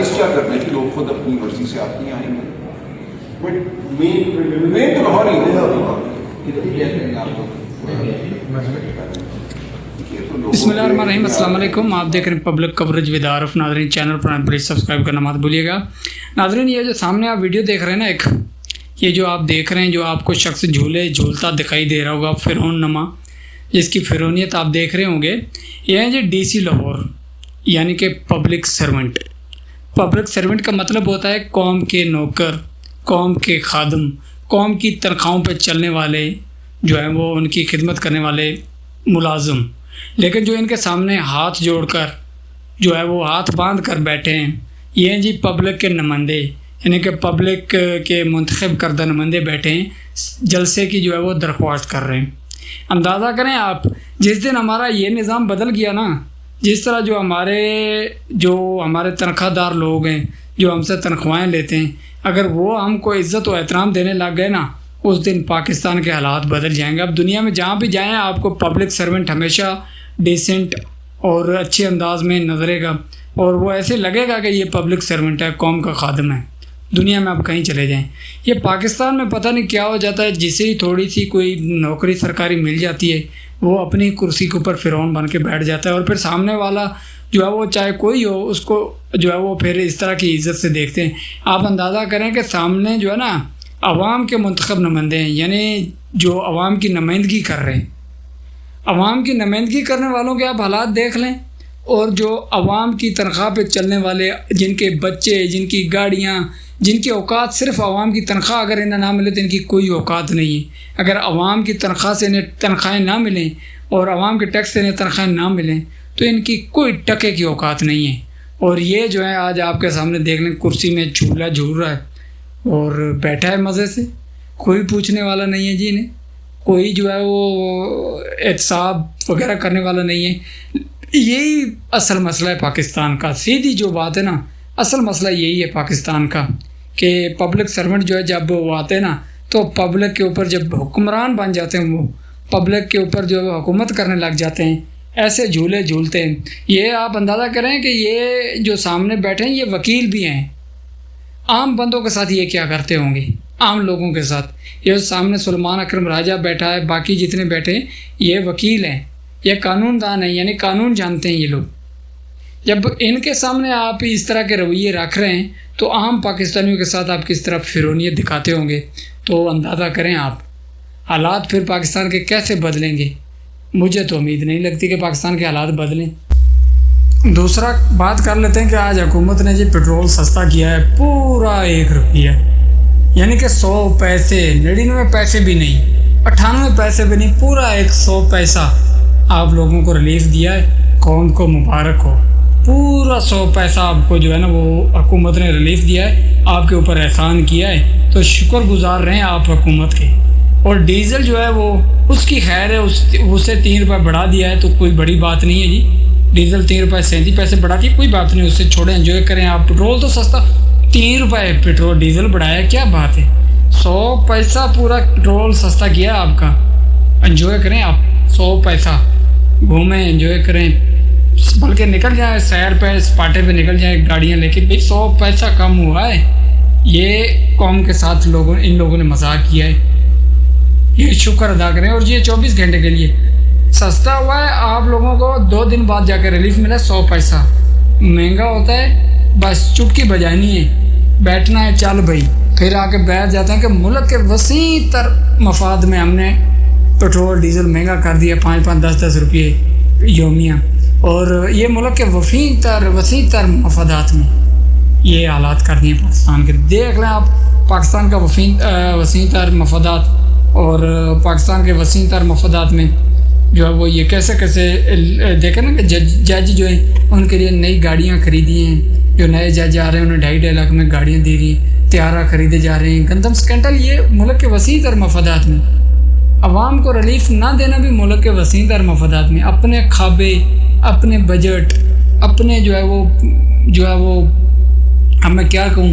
Advise کیا کرتے ہیں کہ لوگ خود اپنی مرضی سے آپ کے آئیں گے؟ میں تو لاہور ہی بسم اللہ الرحمن الرحیم. السلام علیکم. آپ دیکھ رہے ہیں پبلک کوریج ود عارف. ناظرین چینل پر پلیز سبسکرائب کرنا مت بھولیے گا. ناظرین یہ جو سامنے آپ ویڈیو دیکھ رہے ہیں نا، ایک یہ جو آپ دیکھ رہے ہیں، جو آپ کو شخص جھولتا دکھائی دے رہا ہوگا، فرعون نما، جس کی فرعونیت آپ دیکھ رہے ہوں گے، یہ ہے جی ڈی سی لاہور، یعنی کہ پبلک سرونٹ. پبلک سرونٹ کا مطلب ہوتا ہے قوم کے نوکر، قوم کے خادم، قوم کی تنخواہوں پہ چلنے والے، جو ہے وہ ان کی خدمت کرنے والے ملازم. لیکن جو ان کے سامنے ہاتھ جوڑ کر، جو ہے وہ ہاتھ باندھ کر بیٹھے ہیں، یہ ہیں جی پبلک کے نمائندے، یعنی کہ پبلک کے منتخب کردہ نمائندے بیٹھے ہیں، جلسے کی جو ہے وہ درخواست کر رہے ہیں. اندازہ کریں آپ، جس دن ہمارا یہ نظام بدل گیا نا، جس طرح جو ہمارے تنخواہ دار لوگ ہیں، جو ہم سے تنخواہیں لیتے ہیں، اگر وہ ہم کو عزت و احترام دینے لگ گئے نا، اس دن پاکستان کے حالات بدل جائیں گے. اب دنیا میں جہاں بھی جائیں آپ کو پبلک سرونٹ ہمیشہ ڈیسنٹ اور اچھے انداز میں نظرے گا، اور وہ ایسے لگے گا کہ یہ پبلک سرونٹ ہے، قوم کا خادم ہے. دنیا میں آپ کہیں چلے جائیں. یہ پاکستان میں پتہ نہیں کیا ہو جاتا ہے، جسے ہی تھوڑی سی کوئی نوکری سرکاری مل جاتی ہے، وہ اپنی کرسی کے اوپر فرعون بن کے بیٹھ جاتا ہے، اور پھر سامنے والا جو ہے وہ چاہے کوئی ہو، اس کو جو ہے وہ پھر اس طرح کی عزت سے دیکھتے ہیں. آپ اندازہ کریں کہ سامنے جو ہے نا عوام کے منتخب نمائندے ہیں، یعنی جو عوام کی نمائندگی کر رہے ہیں. عوام کی نمائندگی کرنے والوں کے آپ حالات دیکھ لیں، اور جو عوام کی تنخواہ پہ چلنے والے، جن کے بچے، جن کی گاڑیاں، جن کی اوقات صرف عوام کی تنخواہ اگر انہیں نہ ملے تو ان کی کوئی اوقات نہیں ہے. اگر عوام کی تنخواہ سے انہیں تنخواہیں نہ ملیں اور عوام کے ٹیکس سے انہیں تنخواہیں نہ ملیں تو ان کی کوئی ٹکے کی اوقات نہیں ہے. اور یہ جو ہے آج آپ کے سامنے دیکھ لیں، کرسی میں جھولا جھول رہا ہے اور بیٹھا ہے مزے سے، کوئی پوچھنے والا نہیں ہے جی انہیں، کوئی جو ہے وہ احتساب وغیرہ کرنے والا نہیں ہے. یہی اصل مسئلہ ہے پاکستان کا. سیدھی جو بات ہے نا، اصل مسئلہ یہی ہے پاکستان کا، کہ پبلک سرونٹ جو ہے جب وہ آتے ہیں نا، تو پبلک کے اوپر جب حکمران بن جاتے ہیں، وہ پبلک کے اوپر جو ہے حکومت کرنے لگ جاتے ہیں، ایسے جھولے جھولتے ہیں. یہ آپ اندازہ کریں کہ یہ جو سامنے بیٹھے ہیں یہ وکیل بھی ہیں. عام بندوں کے ساتھ یہ کیا کرتے ہوں گے، عام لوگوں کے ساتھ. یہ سامنے سلمان اکرم راجہ بیٹھا ہے، باقی جتنے بیٹھے ہیں یہ وکیل ہیں، یہ قانون دان ہیں، یعنی قانون جانتے ہیں یہ لوگ. جب ان کے سامنے آپ اس طرح کے رویے رکھ رہے ہیں تو عام پاکستانیوں کے ساتھ آپ کس طرح فرعونیت دکھاتے ہوں گے. تو اندازہ کریں آپ حالات پھر پاکستان کے کیسے بدلیں گے. مجھے تو امید نہیں لگتی کہ پاکستان کے حالات بدلیں. دوسرا بات کر لیتے ہیں کہ آج حکومت نے جی پیٹرول سستا کیا ہے پورا 1 روپیہ، یعنی کہ 100 پیسے، 99 پیسے بھی نہیں، 98 پیسے بھی نہیں، پورا 100 پیسہ آپ لوگوں کو ریلیف دیا ہے. قوم کو مبارک ہو. پورا 100 پیسہ آپ کو جو ہے نا وہ حکومت نے ریلیف دیا ہے، آپ کے اوپر احسان کیا ہے، تو شکر گزار رہیں آپ حکومت کے. اور ڈیزل جو ہے وہ اس کی خیر ہے، اسے 3 روپے بڑھا دیا ہے تو کوئی بڑی بات نہیں ہے جی. ڈیزل 3 روپے 37 پیسے بڑھا دی، کوئی بات نہیں، اس سے چھوڑیں، انجوائے کریں آپ. پیٹرول تو سستا، 3 روپے پیٹرول ڈیزل بڑھایا، کیا بات ہے. 100 پیسہ پورا پیٹرول سستا کیا آپ کا، انجوائے کریں آپ. 100 پیسہ گھومیں، انجوائے کریں، بلکہ نکل جائیں سیر پہ، سپاٹے پہ نکل جائیں گاڑیاں لے کے. 100 پیسہ کم ہوا ہے. یہ قوم کے ساتھ ان لوگوں نے مذاق کیا ہے، یہ شکر ادا کریں. اور یہ 24 گھنٹے کے لیے سستا ہوا ہے، آپ لوگوں کو 2 دن بعد جا کے ریلیف ملا. 100 پیسہ مہنگا ہوتا ہے، بس چٹکی بجانی ہے، بیٹھنا ہے، چل بھائی. پھر آ کے بیٹھ جاتے ہیں کہ ملک کے وسیع تر مفاد میں ہم نے پیٹرول ڈیزل مہنگا کر دیا، 5-5 10-10 روپئے یومیہ. اور یہ ملک کے وسیع تر مفادات میں یہ حالات کر دیے پاکستان کے. دیکھ لیں آپ پاکستان کا وسیع تر مفادات، اور پاکستان کے وسیع تر مفادات میں جو ہے وہ یہ کیسے دیکھیں نا کہ جج جو ہیں ان کے لیے نئی گاڑیاں خریدی ہیں. جو نئے جج آ رہے ہیں انہیں 2.5 لاکھ میں گاڑیاں دے رہی ہیں، طیارہ خریدے جا رہے ہیں، گندم سکینڈل. یہ ملک کے وسیع تر مفادات میں عوام کو ریلیف نہ دینا بھی ملک کے وسیع تر مفادات میں. اپنے خوابے، اپنے بجٹ، اپنے جو ہے وہ اب میں کیا کہوں،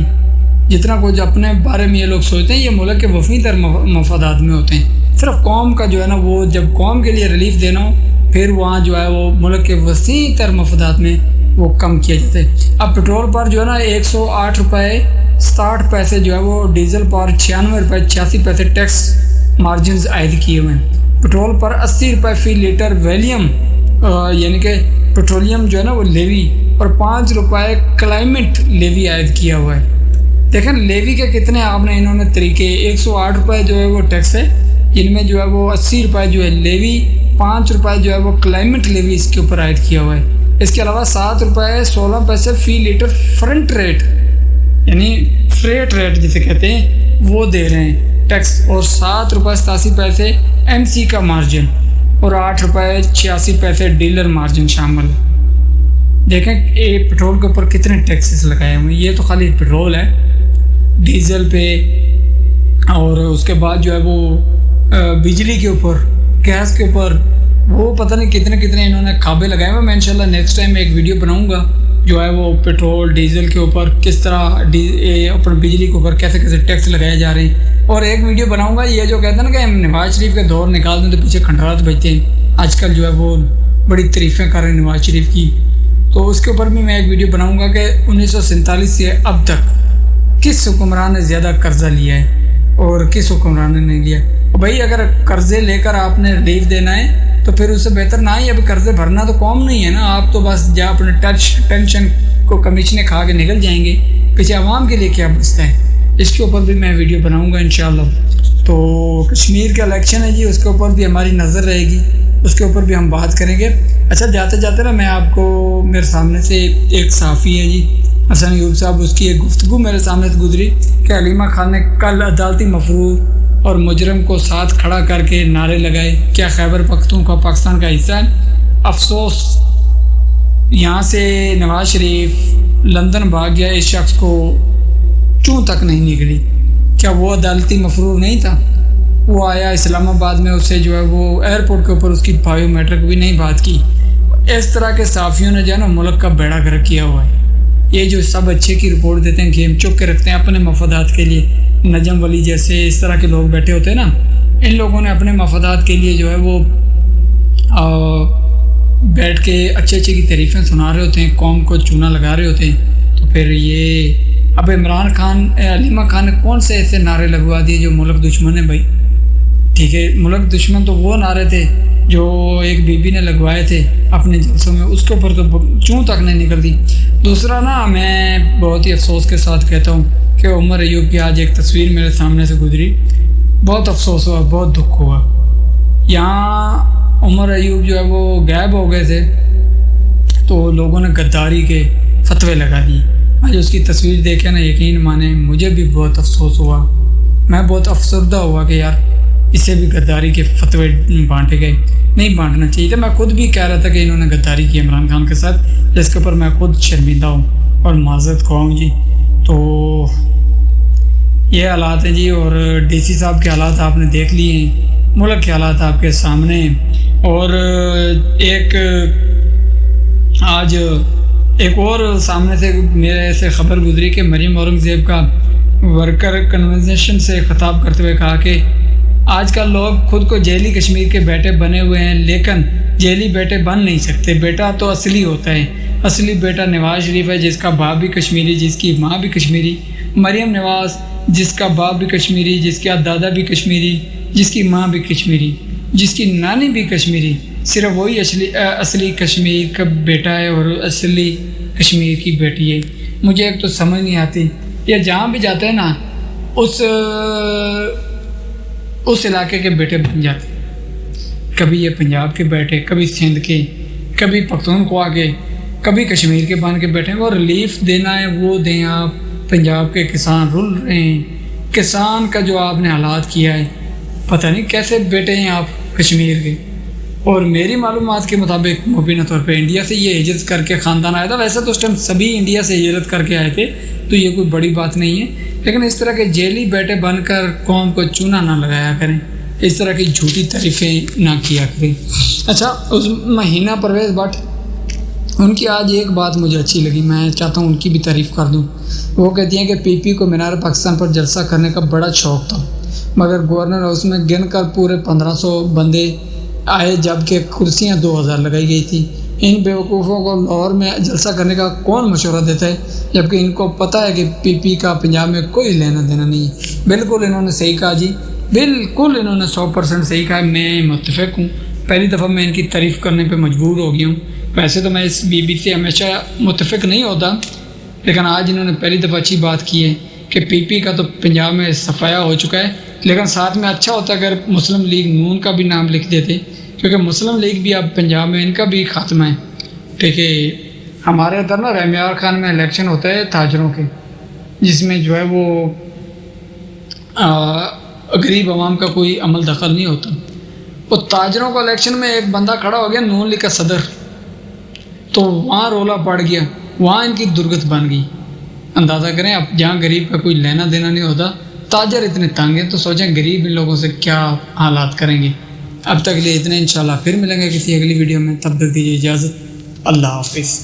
جتنا کچھ اپنے بارے میں یہ لوگ سوچتے ہیں، یہ ملک کے وسیع تر مفادات میں ہوتے ہیں. صرف قوم کا جو ہے نا وہ جب قوم کے لیے ریلیف دینا ہو، پھر وہاں جو ہے وہ ملک کے وسیع تر مفادات میں وہ کم کیا جاتا ہے۔ اب پیٹرول پر جو ہے نا 108 روپے 60 پیسے جو ہے وہ ڈیزل پر 96 روپے 86 پیسے ٹیکس مارجنز عائد کیے ہوئے ہیں۔ پیٹرول پر 80 روپے فی لیٹر ویلیم یعنی کہ پیٹرولیم جو ہے نا وہ لیوی اور 5 روپے کلائمیٹ لیوی عائد کیا ہوا ہے۔ دیکھیں لیوی کے کتنے آپ نے انہوں نے طریقے، 108 روپے جو ہے وہ ٹیکس ہے، ان میں جو ہے وہ 80 روپے جو ہے لیوی، 5 روپے جو ہے وہ کلائمیٹ لیوی اس کے اوپر عائد کیا ہوا ہے۔ اس کے علاوہ 7 روپے 16 پیسے فی لیٹر فرنٹ ریٹ یعنی فریٹ ریٹ جسے کہتے ہیں وہ دے رہے ہیں ٹیکس، اور 7 روپے 87 پیسے ایم سی کا مارجن اور 8 روپے 86 پیسے ڈیلر مارجن شامل ہے۔ دیکھیں یہ پیٹرول کے اوپر کتنے ٹیکسز لگائے ہوئے ہیں، یہ تو خالی پیٹرول ہے، ڈیزل پہ اور اس کے بعد جو ہے وہ بجلی کے اوپر، گیس کے اوپر، وہ پتہ نہیں کتنے انہوں نے کھابے لگائے ہوئے۔ میں انشاءاللہ نیکسٹ ٹائم ایک ویڈیو بناؤں گا جو ہے وہ پیٹرول ڈیزل کے اوپر کس طرح اپنے بجلی کے اوپر کیسے ٹیکس لگائے جا رہے ہیں، اور ایک ویڈیو بناؤں گا یہ جو کہتے ہیں نا کہ ہم نواز شریف کے دور نکال دیں تو پیچھے کھنڈرات بجتے ہیں، آج کل جو ہے وہ بڑی تعریفیں کر رہے ہیں نواز شریف کی، تو اس کے اوپر بھی میں ایک ویڈیو بناؤں گا کہ 1947 سے اب تک کس حکمران نے زیادہ قرضہ لیا ہے اور کس حکمران نے نہیں لیا۔ بھائی اگر قرضے لے کر آپ نے ریلیف دینا ہے تو پھر اس سے بہتر نہ ہی اب قرضے بھرنا تو قوم نہیں ہے نا، آپ تو بس جا اپنے ٹینشن کو کمیشنیں کھا کے نکل جائیں گے، پیچھے عوام کے لیے کیا بچتا ہے۔ اس کے اوپر بھی میں ویڈیو بناؤں گا انشاءاللہ۔ تو کشمیر کا الیکشن ہے جی، اس کے اوپر بھی ہماری نظر رہے گی، اس کے اوپر بھی ہم بات کریں گے۔ اچھا جاتے جاتے نا میں آپ کو، میرے سامنے سے ایک صحافی ہے جی حسن ایوب صاحب، اس کی ایک گفتگو میرے سامنے سے گزری کہ علیمہ خان نے کل عدالتی مفرور اور مجرم کو ساتھ کھڑا کر کے نعرے لگائے، کیا خیبر پختونخوا پاکستان کا حصہ ہے؟ افسوس یہاں سے نواز شریف لندن بھاگ گیا، اس شخص کو چوں تک نہیں نکلی۔ کیا وہ عدالتی مفرور نہیں تھا؟ وہ آیا اسلام آباد میں، اسے جو ہے وہ ایئرپورٹ کے اوپر اس کی بایو میٹرک بھی نہیں بات کی۔ اس طرح کے صحافیوں نے جو ہے نا ملک کا بیڑا گرک کیا ہوا ہے۔ یہ جو سب اچھے کی رپورٹ دیتے ہیں، گیم چک کے رکھتے ہیں اپنے مفادات کے لیے، نجم ولی جیسے اس طرح کے لوگ بیٹھے ہوتے ہیں نا، ان لوگوں نے اپنے مفادات کے لیے جو ہے وہ بیٹھ کے اچھے کی تعریفیں سنا رہے ہوتے ہیں، قوم کو چونا لگا رہے ہوتے ہیں۔ تو پھر یہ اب عمران خان، علیمہ خان نے کون سے ایسے نعرے لگوا دیے جو ملک دشمن ہے بھائی؟ ٹھیک ہے، ملک دشمن تو وہ نعرے تھے جو ایک بی بی نے لگوائے تھے اپنے جلسوں میں، اس کے اوپر تو چوں تک نہیں نکلتی۔ دوسرا نا میں بہت ہی افسوس کے ساتھ کہتا ہوں کہ عمر ایوب کی آج ایک تصویر میرے سامنے سے گزری، بہت افسوس ہوا، بہت دکھ ہوا۔ یہاں عمر ایوب جو ہے وہ غائب ہو گئے تھے تو لوگوں نے غداری کے فتوے لگا دیے۔ آج اس کی تصویر دیکھے نا یقین مانیں مجھے بھی بہت افسوس ہوا، میں بہت افسردہ ہوا کہ یار اسے بھی غداری کے فتوے بانٹے گئے، نہیں بانٹنا چاہیے تھا۔ میں خود بھی کہہ رہا تھا کہ انہوں نے غداری کی عمران خان کے ساتھ، جس کے اوپر میں خود شرمندہ ہوں اور معذرت خواہ ہوں جی۔ تو یہ حالات ہیں جی، اور ڈی سی صاحب کے حالات آپ نے دیکھ لیے ہیں، ملک کے حالات آپ کے سامنے ہیں۔ اور ایک آج ایک اور سامنے سے میرے سے خبر گزری کہ مریم اورنگزیب کا ورکر کنونشن سے خطاب کرتے ہوئے کہا کہ آج کل لوگ خود کو جیلی کشمیر کے بیٹے بنے ہوئے ہیں، لیکن جیلی بیٹے بن نہیں سکتے، بیٹا تو اصلی ہوتا ہے، اصلی بیٹا نواز شریف ہے جس کا باپ بھی کشمیری، جس کی ماں بھی کشمیری، مریم نواز جس کا باپ بھی کشمیری، جس کا دادا بھی کشمیری، جس کی ماں بھی کشمیری، جس کی نانی بھی کشمیری، صرف وہی اصلی کشمیر کا بیٹا ہے اور اصلی کشمیر کی بیٹی ہے۔ مجھے ایک تو سمجھ نہیں آتی، یہ جہاں بھی جاتے ہیں نا اس علاقے کے بیٹے بن جاتے، کبھی یہ پنجاب کے بیٹے، کبھی سندھ کے، کبھی پختونخوا کے، کبھی کشمیر کے بن کے بیٹھے ہیں۔ اور ریلیف دینا ہے وہ دیں، آپ پنجاب کے کسان رل رہے ہیں، کسان کا جو آپ نے حالات کیا ہے پتہ نہیں کیسے بیٹے ہیں آپ کشمیر کے۔ اور میری معلومات کے مطابق مبینہ طور پہ انڈیا سے یہ ہجرت کر کے خاندان آیا تھا، ویسے تو اس ٹائم سبھی انڈیا سے ہجرت کر کے آئے تھے تو یہ کوئی بڑی بات نہیں ہے، لیکن اس طرح کے جیلی بیٹے بن کر قوم کو چونا نہ لگایا کریں، اس طرح کی جھوٹی تعریفیں نہ کیا کریں۔ اچھا اس مہینہ پرویز بٹ، ان کی آج ایک بات مجھے اچھی لگی، میں چاہتا ہوں ان کی بھی تعریف کر دوں۔ وہ کہتی ہیں کہ پی پی کو مینار پاکستان پر جلسہ کرنے کا بڑا شوق تھا، مگر گورنر ہاؤس میں گن کر پورے 1500 بندے آئے، جبکہ کرسیاں 2000 لگائی گئی تھی۔ ان بیوقوفوں کو لاہور میں جلسہ کرنے کا کون مشورہ دیتا ہے، جبکہ ان کو پتہ ہے کہ پی پی کا پنجاب میں کوئی لینا دینا نہیں ہے۔ بالکل انہوں نے صحیح کہا جی، بالکل انہوں نے 100% صحیح کہا، میں متفق ہوں۔ پہلی دفعہ میں ان کی تعریف کرنے پہ مجبور ہو گیا ہوں۔ ویسے تو میں اس بی بی سے ہمیشہ متفق نہیں ہوتا، لیکن آج انہوں نے پہلی دفعہ اچھی بات کی ہے کہ پی پی کا تو پنجاب میں صفایا ہو چکا ہے، لیکن ساتھ میں اچھا ہوتا اگر مسلم لیگ نون کا بھی نام لکھ دیتے، کیونکہ مسلم لیگ بھی اب پنجاب میں ان کا بھی خاتمہ ہے۔ ٹھیک ہے، ہمارے ادھر نا رحمیار خان میں الیکشن ہوتا ہے تاجروں کے، جس میں جو ہے وہ غریب عوام کا کوئی عمل دخل نہیں ہوتا۔ وہ تاجروں کو الیکشن میں ایک بندہ کھڑا ہو گیا نون لیگ کا صدر، تو وہاں رولا پڑ گیا، وہاں ان کی درگت بن گئی۔ اندازہ کریں اب جہاں غریب کا کوئی لینا دینا نہیں ہوتا، تاجر اتنے تنگ ہیں، تو سوچیں غریب ان لوگوں سے کیا حالات کریں گے۔ اب تک لیے اتنے، انشاءاللہ پھر ملیں گے کسی اگلی ویڈیو میں، تب تک دیجیے اجازت، اللہ حافظ۔